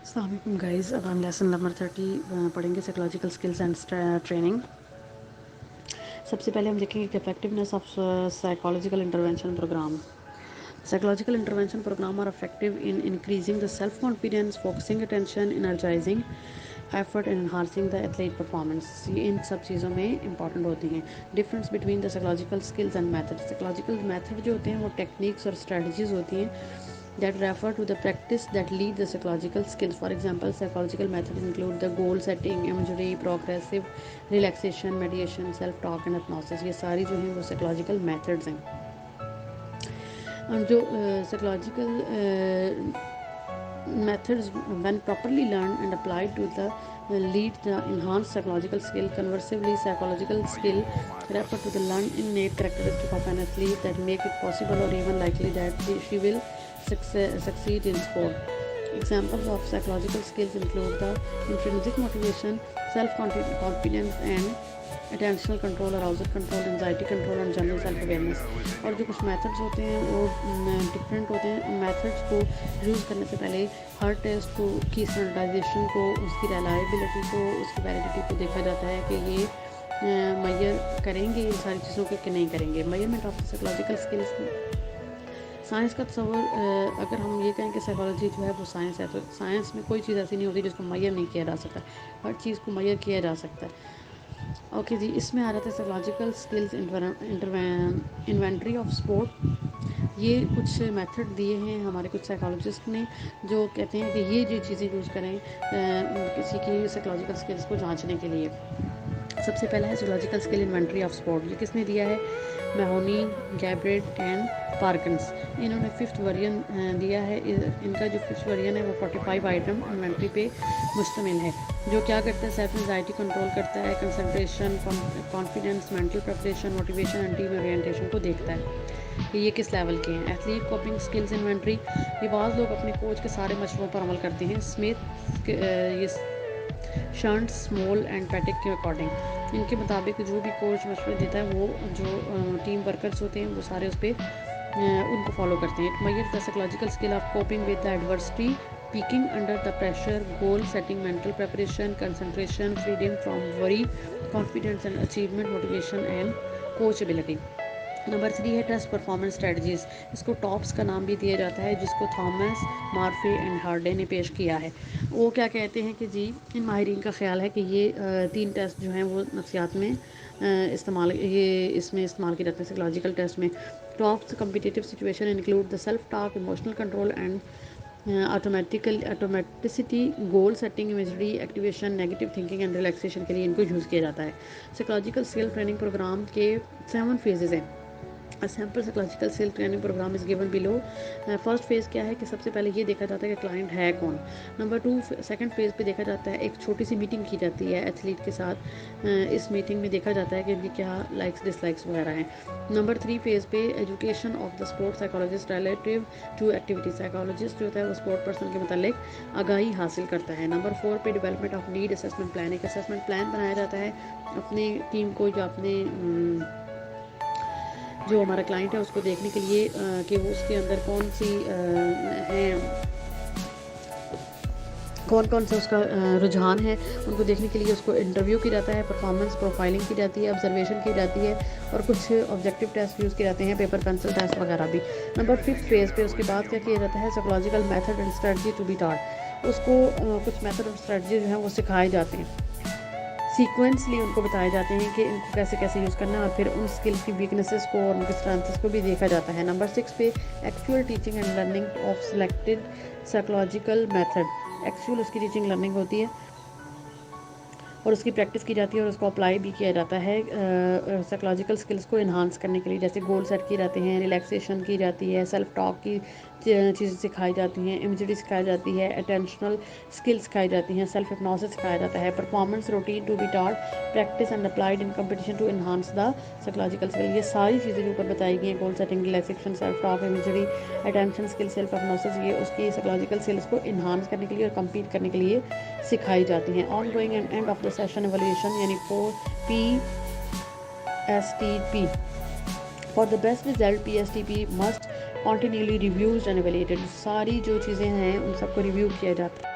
अस्सलाम वालेकुम गाइस। अब हम लेसन नंबर 30 पढ़ेंगे साइकोलॉजिकल स्किल्स एंड ट्रेनिंग। सबसे पहले हम देखेंगे effectiveness of psychological intervention program. Psychological intervention program are effective in increasing the self confidence, focusing attention, energizing effort and enhancing the athlete performance. ये इन सब चीज़ों में इंपॉर्टेंट होती हैं। Difference between the psychological skills and method. Psychological method जो होते हैं वो टेक्निक्स और स्ट्रेटजीज होती हैं that refer to the practice that lead the psychological skills. For example, psychological methods include the goal setting, imagery, progressive relaxation, meditation, self talk and hypnosis. ये सारी जो हैं वो psychological methods हैं। और जो psychological methods when properly learned and applied to the lead the enhanced psychological skill. Conversely, psychological skill refer to the learned innate characteristic of an athlete that make it possible or even likely that she will succeed in sport. Examples of psychological skills include the intrinsic motivation, self-confidence and attentional control, arousal control, anxiety control and general self-awareness. और जो कुछ methods होते हैं वो different होते हैं। उन methods को यूज़ करने से पहले हर टेस्ट को की स्टैंडर्डाइजेशन को, उसकी रिलायबिलिटी को, उसकी वैलिडिटी को देखा जाता है कि ये मैयर करेंगे इन सारी चीज़ों को कि नहीं करेंगे। Measurement of psychological skills. Science का तस्वर, अगर हम ये कहें कि साइकोलॉजी जो है वो साइंस है, तो साइंस में कोई चीज़ ऐसी नहीं होती जिसको मैयर नहीं किया जा सकता। हर चीज़ को मैयर किया जा सकता है। ओके जी, इसमें आ रहा था psychological skills inventory of sport. ये कुछ मेथड दिए हैं हमारे कुछ साइकोलॉजिस्ट ने, जो कहते हैं कि ये जो चीज़ें यूज़ करें किसी की साइकोलॉजिकल स्किल्स को जांचने के लिए। सबसे पहला है psychological skill inventory of sport. ये किसने दिया है? महोनी, गैब्रेट एंड पार्किंस। इन्होंने 5th वर्जन दिया है। इनका जो 5th वर्जन है वो 45 आइटम इन्वेंट्री पे मुश्तमिल है, जो क्या करता है? सेल्फ एंजाइटी कंट्रोल करता है, concentration, confidence, mental preparation, motivation and team orientation को देखता है कि ये किस लेवल के हैं। Athlete coping skills inventory. ये बाज़ लोग अपने कोच के सारे मशवरों पर अमल करते हैं। स्मिथ ये शंट, स्मॉल एंड पैटिक के अकॉर्डिंग। इनके मुताबिक जो भी कोच मशवरे देता है वो जो टीम वर्कर्स होते हैं वो सारे उस पर उनको फॉलो करते हैं। It measures the psychological skill of coping with the adversity, peaking under the pressure, goal setting, mental preparation, concentration, freedom from worry, confidence and achievement, motivation and coachability. Number 3 है टेस्ट परफॉर्मेंस स्ट्रेटजीज। इसको TOPS का नाम भी दिया जाता है, जिसको Thomas, Murphy and Hardy ने पेश किया है। वो क्या कहते हैं कि जी, इन माहिरीन का ख्याल है कि ये 3 टेस्ट जो हैं वो नफ्सियात में इसमें इस्तेमाल किए जाते हैं साइकोलॉजिकल टेस्ट में। Tops competitive situation include the self talk, emotional control and automaticity, goal setting, imagery, activation, negative thinking and relaxation के लिए इनको यूज़ किया जाता है। साइकोलॉजिकल स्किल ट्रेनिंग प्रोग्राम के 7 फेजेज़ हैं। A sample psychological skill training program is given below. First phase क्या है कि सबसे पहले ये देखा जाता है कि क्लाइंट है कौन। नंबर 2 सेकंड फेज़ पे देखा जाता है, एक छोटी सी मीटिंग की जाती है एथलीट के साथ। इस मीटिंग में देखा जाता है कि इनकी क्या लाइक्स डिसलाइक्स वगैरह हैं। नंबर 3 फेज़ पे education of the sport psychologist relative to activity. Psychologist जो होता है वो स्पोर्ट पर्सन के मतलब आगाही हासिल करता है। नंबर 4 पे development of need assessment plan. एक असेसमेंट प्लान बनाया जाता है अपनी टीम को या अपने जो हमारा क्लाइंट है उसको देखने के लिए कि वो उसके अंदर कौन से उसका रुझान है, उनको देखने के लिए उसको इंटरव्यू किया जाता है, परफॉर्मेंस प्रोफाइलिंग की जाती है, ऑब्जर्वेशन की जाती है और कुछ ऑब्जेक्टिव टेस्ट यूज़ किए जाते हैं, पेपर पेंसिल टेस्ट वगैरह भी। नंबर 5th फेज़ पे उसके बाद क्या किया जाता है? Psychological method and strategy to be taught. उसको कुछ मेथड और स्ट्रेटजी जो है वो सिखाए जाते हैं, सीक्वेंसली उनको बताए जाते हैं कि इनको कैसे कैसे यूज़ करना है, और फिर उन स्किल्स की वीकनेसेस को और उनकी स्ट्रेंथ्स को भी देखा जाता है। नंबर 6 पे actual teaching and learning of selected psychological method. Actual उसकी टीचिंग लर्निंग होती है और उसकी प्रैक्टिस की जाती है और उसको अप्लाई भी किया जाता है साइकोलॉजिकल स्किल्स को इन्हांस करने के लिए। जैसे गोल सेट किए जाते हैं, रिलैक्सेशन की जाती है, सेल्फ टॉक की चीज़ें सिखाई जाती हैं, इमेजरी सिखाई जाती है, अटेंशनल स्किल्स सिखाई जाती हैं, सेल्फ हिप्नोसिस सिखाया जाता है, performance routine to be taught, practice and applied in competition to enhance the psychological skill. ये सारी चीज़ें जो ऊपर बताई गई हैं, goal setting, relaxation, self talk, imagery, attention skill, self hypnosis, ये उसकी साइकोलॉजिकल स्किल्स को इन्हांस करने के लिए और कम्पीट करने के लिए सिखाई जाती हैं। Ongoing and end of the session evaluation यानी PSTP। For the best result PSTP must continuously reviews and evaluated. सारी जो चीज़ें हैं उन सबको रिव्यू किया जाता है।